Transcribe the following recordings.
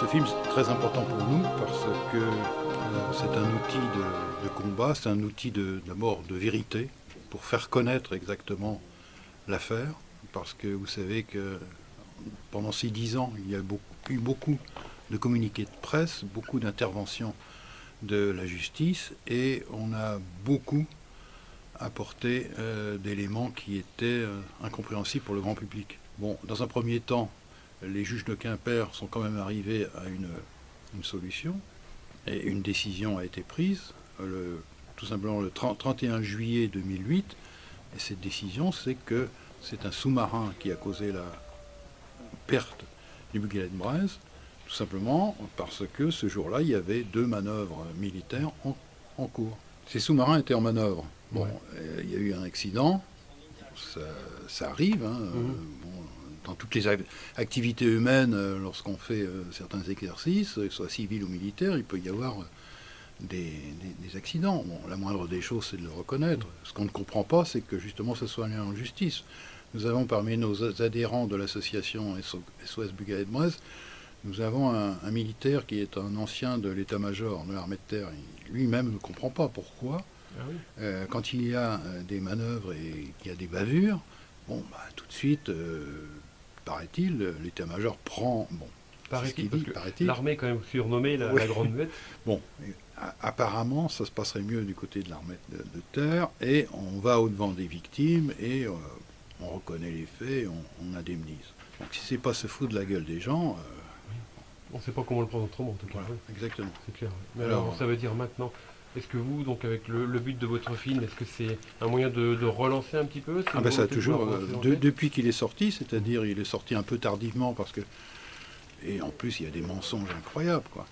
Ce film est très important pour nous parce que c'est un outil de combat, c'est un outil d'abord de vérité pour faire connaître exactement l'affaire. Parce que vous savez que pendant ces 10 ans, il y a eu beaucoup de communiqués de presse, beaucoup d'interventions de la justice et on a beaucoup apporté d'éléments qui étaient incompréhensibles pour le grand public. Bon, dans un premier temps, les juges de Quimper sont quand même arrivés à une solution et une décision a été prise, tout simplement le 31 juillet 2008. Et cette décision, c'est que c'est un sous-marin qui a causé la perte du Bugatti de Brest, tout simplement parce que ce jour-là, il y avait 2 manœuvres militaires en cours. Ces sous-marins étaient en manœuvre. Bon, ouais. Il y a eu un accident, ça arrive. Hein, bon, dans toutes les activités humaines, lorsqu'on fait certains exercices, que ce soit civils ou militaires, il peut y avoir des accidents. Bon, la moindre des choses, c'est de le reconnaître. Ce qu'on ne comprend pas, c'est que justement, ça soit allé en justice. Nous avons parmi nos adhérents de l'association SOS Bugatti de Brest, nous avons un militaire qui est un ancien de l'état-major de l'armée de terre. Lui-même ne comprend pas pourquoi. Ah oui. Quand il y a des manœuvres et qu'il y a des bavures, bon, bah, tout de suite, paraît-il, l'état-major prend... Bon, paraît-il, parce que l'armée est quand même surnommée la Grande Muette. Bon, apparemment, ça se passerait mieux du côté de l'armée de terre, et on va au-devant des victimes, et on reconnaît les faits, et on indemnise. Donc si c'est pas se foutre de la gueule des gens... on ne sait pas comment le prendre autrement, en tout cas. Voilà, exactement. C'est clair. Mais alors, ça veut dire maintenant... Est-ce que vous, donc avec le but de votre film, est-ce que c'est un moyen de relancer un petit peu ça a toujours, depuis qu'il est sorti, c'est-à-dire il est sorti un peu tardivement parce que... Et en plus, il y a des mensonges incroyables, quoi,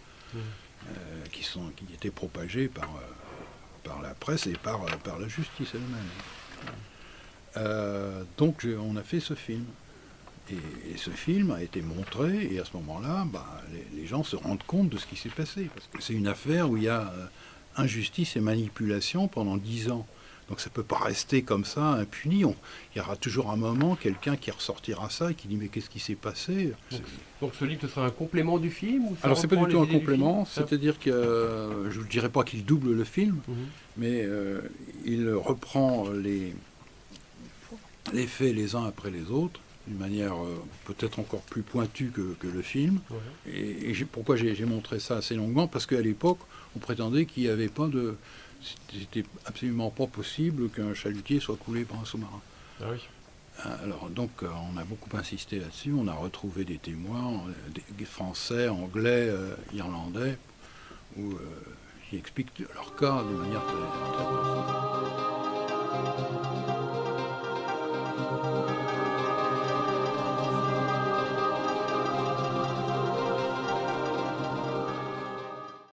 qui étaient propagés par la presse et par la justice elle-même. Donc on a fait ce film. Et ce film a été montré, et à ce moment-là, les gens se rendent compte de ce qui s'est passé. Parce que c'est une affaire où il y a... injustice et manipulation pendant 10 ans. Donc ça ne peut pas rester comme ça, impuni. Il y aura toujours un moment, quelqu'un qui ressortira ça et qui dit « mais qu'est-ce qui s'est passé ?» Donc ce livre, ce sera un complément du film ou ça? Alors c'est pas du tout un complément, c'est-à-dire que je ne dirais pas qu'il double le film, mais il reprend les faits les uns après les autres, d'une manière peut-être encore plus pointue que le film. Ouais. Et pourquoi j'ai montré ça assez longuement? Parce qu'à l'époque, on prétendait qu'il n'y avait pas de... C'était absolument pas possible qu'un chalutier soit coulé par un sous-marin. Ah oui. Alors donc, on a beaucoup insisté là-dessus. On a retrouvé des témoins, des Français, Anglais, Irlandais, qui expliquent leur cas de manière très, très précise.